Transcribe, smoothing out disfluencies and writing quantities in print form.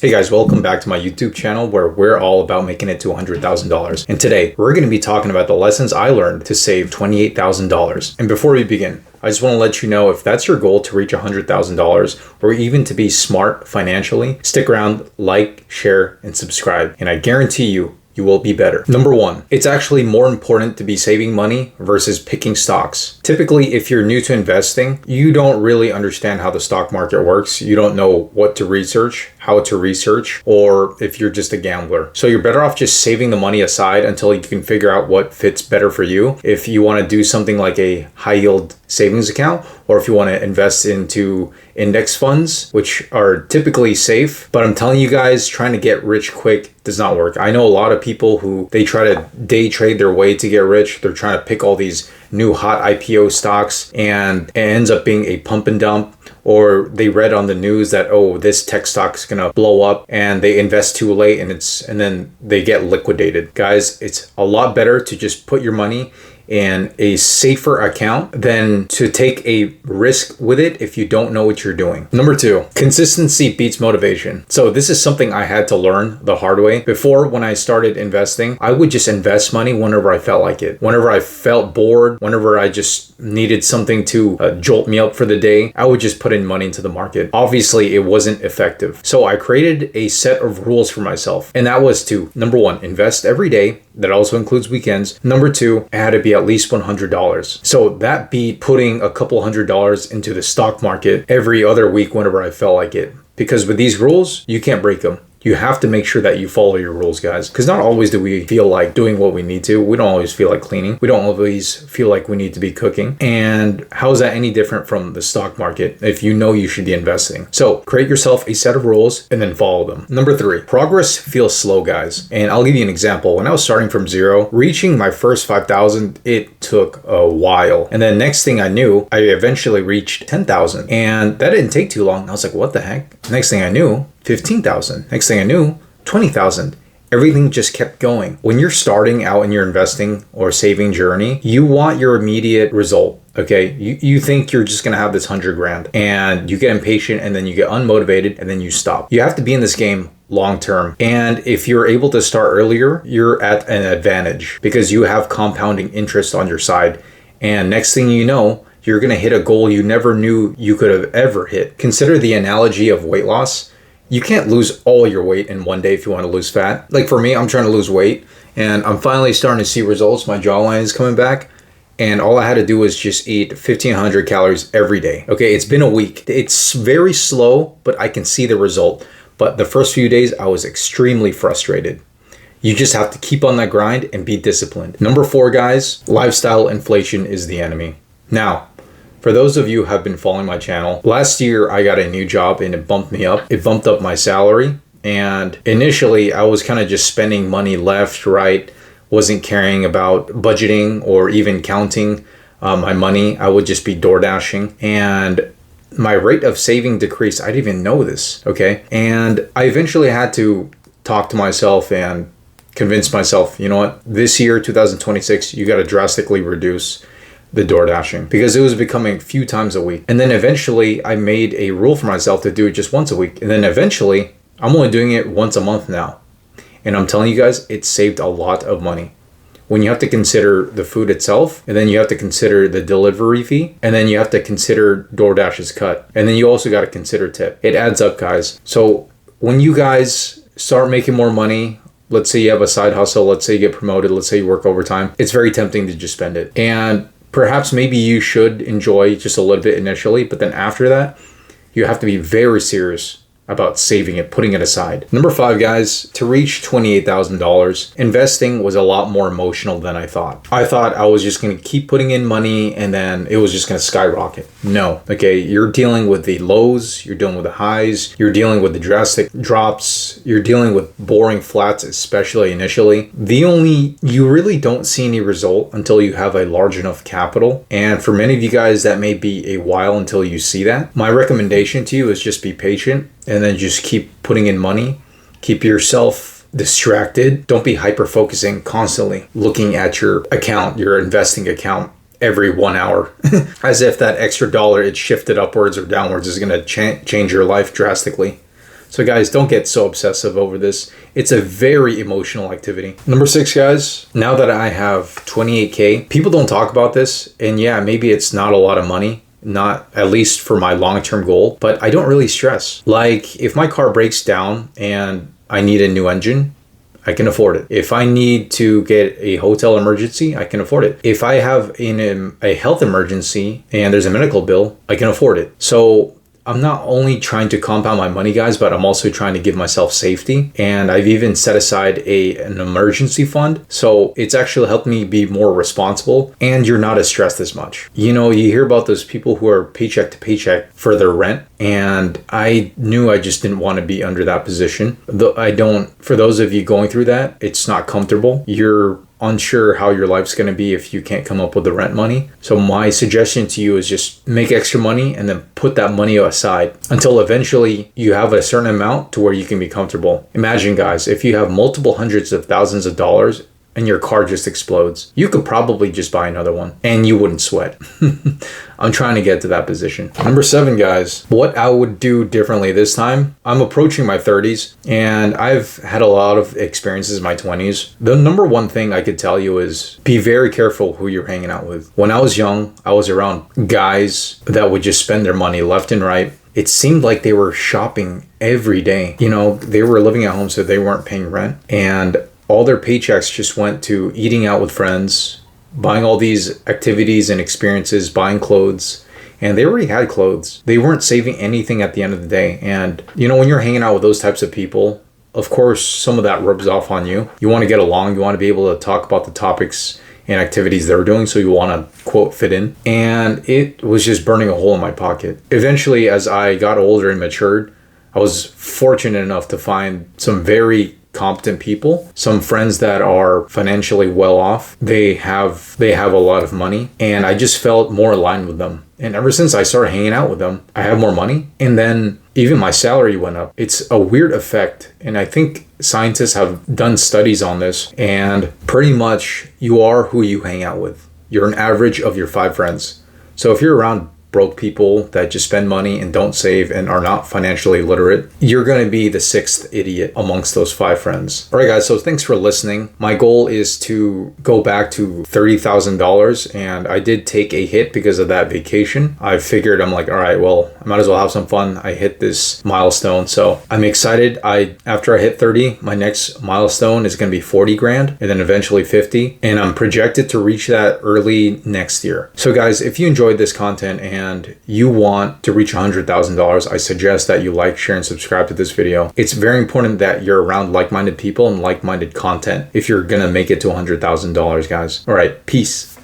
Hey guys, welcome back to my YouTube channel where we're all about making it to $100,000. And today we're going to be talking about the lessons I learned to save $28,000. And before we begin, I just want to let you know if that's your goal to reach $100,000 or even to be smart financially, stick around, like, share, and subscribe. And I guarantee you will be better. Number one, it's actually more important to be saving money versus picking stocks. Typically, if you're new to investing, you don't really understand how the stock market works. You don't know what to research, how to research, or if you're just a gambler. So you're better off just saving the money aside until you can figure out what fits better for you. If you want to do something like a high yield savings account, or if you want to invest into index funds, which are typically safe. But I'm telling you guys, trying to get rich quick does not work. I know a lot of people who they try to day trade their way to get rich. They're trying to pick all these new hot IPO stocks and it ends up being a pump and dump. Or they read on the news that, oh, this tech stock is gonna blow up, and they invest too late and then they get liquidated. Guys, it's a lot better to just put your money in a safer account than to take a risk with it if you don't know what you're doing. Number two, consistency beats motivation. So this is something I had to learn the hard way. Before, when I started investing, I would just invest money whenever I felt like it. Whenever I felt bored, whenever I just needed something to jolt me up for the day, I would just put in money into the market. Obviously, it wasn't effective. So I created a set of rules for myself. And that was to, number one, invest every day. That also includes weekends. Number two, it had to be at least $100. So that beat putting a couple $100 into the stock market every other week whenever I felt like it. Because with these rules, you can't break them. You have to make sure that you follow your rules, guys. Because not always do we feel like doing what we need to. We don't always feel like cleaning. We don't always feel like we need to be cooking. And how is that any different from the stock market if you know you should be investing? So create yourself a set of rules and then follow them. Number three, progress feels slow, guys. And I'll give you an example. When I was starting from zero, reaching my first 5,000, it took a while. And then next thing I knew, I eventually reached 10,000. And that didn't take too long. I was like, what the heck? Next thing I knew, 15,000. Next thing I knew, 20,000. Everything just kept going. When you're starting out in your investing or saving journey, you want your immediate result. Okay, you think you're just gonna have this 100 grand and you get impatient and then you get unmotivated and then you stop. You have to be in this game long term. And if you're able to start earlier, you're at an advantage because you have compounding interest on your side. And next thing you know, you're gonna hit a goal you never knew you could have ever hit. Consider the analogy of weight loss. You can't lose all your weight in one day if you want to lose fat. Like for me, I'm trying to lose weight and I'm finally starting to see results. My jawline is coming back and all I had to do was just eat 1,500 calories every day. Okay, it's been a week. It's very slow, but I can see the result. But the first few days, I was extremely frustrated. You just have to keep on that grind and be disciplined. Number four, guys, lifestyle inflation is the enemy. Now, for those of you who have been following my channel, last year I got a new job and it bumped me up. It bumped up my salary. And initially I was kind of just spending money left, right, wasn't caring about budgeting or even counting my money. I would just be door dashing and my rate of saving decreased. I didn't even know this, okay? And I eventually had to talk to myself and convince myself, you know what, this year, 2026, you got to drastically reduce the door dashing because it was becoming a few times a week. And then eventually I made a rule for myself to do it just once a week. And then eventually I'm only doing it once a month now. And I'm telling you guys, it saved a lot of money. When you have to consider the food itself, and then you have to consider the delivery fee, and then you have to consider DoorDash's cut. And then you also got to consider tip. It adds up, guys. So when you guys start making more money, let's say you have a side hustle, let's say you get promoted, let's say you work overtime, it's very tempting to just spend it. And perhaps maybe you should enjoy just a little bit initially, but then after that, you have to be very serious about saving it, putting it aside. Number five, guys, to reach $28,000, investing was a lot more emotional than I thought. I thought I was just gonna keep putting in money and then it was just gonna skyrocket. No, okay, you're dealing with the lows, you're dealing with the highs, you're dealing with the drastic drops, you're dealing with boring flats, especially initially. You really don't see any result until you have a large enough capital. And for many of you guys, that may be a while until you see that. My recommendation to you is just be patient and then just keep putting in money. Keep yourself distracted. Don't be hyper focusing constantly looking at your account, your investing account every 1 hour as if that extra dollar it shifted upwards or downwards is going to change your life drastically. So guys, don't get so obsessive over this. It's a very emotional activity. Number 6, guys, now that I have 28K, people don't talk about this. And yeah, maybe it's not a lot of money, not at least for my long-term goal, but I don't really stress. Like if my car breaks down and I need a new engine, I can afford it. If I need to get a hotel emergency, I can afford it. If I have a health emergency and there's a medical bill, I can afford it. So I'm not only trying to compound my money, guys, but I'm also trying to give myself safety. And I've even set aside an emergency fund. So it's actually helped me be more responsible, and you're not as stressed as much. You know, you hear about those people who are paycheck to paycheck for their rent. And I knew I just didn't want to be under that position. For those of you going through that, it's not comfortable. You're unsure how your life's going to be if you can't come up with the rent money. So my suggestion to you is just make extra money and then put that money aside until eventually you have a certain amount to where you can be comfortable. Imagine, guys, if you have multiple hundreds of thousands of dollars and your car just explodes, you could probably just buy another one and you wouldn't sweat. I'm trying to get to that position. Number 7, guys, what I would do differently this time. I'm approaching my 30s and I've had a lot of experiences in my 20s. The number one thing I could tell you is be very careful who you're hanging out with. When I was young, I was around guys that would just spend their money left and right. It seemed like they were shopping every day. You know, they were living at home, so they weren't paying rent. And all their paychecks just went to eating out with friends, buying all these activities and experiences, buying clothes. And they already had clothes. They weren't saving anything at the end of the day. And, you know, when you're hanging out with those types of people, of course, some of that rubs off on you. You want to get along. You want to be able to talk about the topics and activities they're doing. So you want to, quote, fit in. And it was just burning a hole in my pocket. Eventually, as I got older and matured, I was fortunate enough to find some very competent people, some friends that are financially well off. They have a lot of money, and I just felt more aligned with them. And ever since I started hanging out with them, I have more money, and then even my salary went up. It's a weird effect, and I think scientists have done studies on this, and pretty much you are who you hang out with. You're an average of your 5 friends. So if you're around broke people that just spend money and don't save and are not financially literate, you're going to be the 6th idiot amongst those 5 friends. All right, guys, so thanks for listening. My goal is to go back to $30,000, and I did take a hit because of that vacation. I'm like, all right, well, I might as well have some fun. I hit this milestone, so I'm excited. After I hit 30, my next milestone is going to be 40 grand and then eventually 50, and I'm projected to reach that early next year. So guys, if you enjoyed this content and you want to reach $100,000, I suggest that you like, share, and subscribe to this video. It's very important that you're around like-minded people and like-minded content if you're gonna make it to $100,000, guys. All right, peace.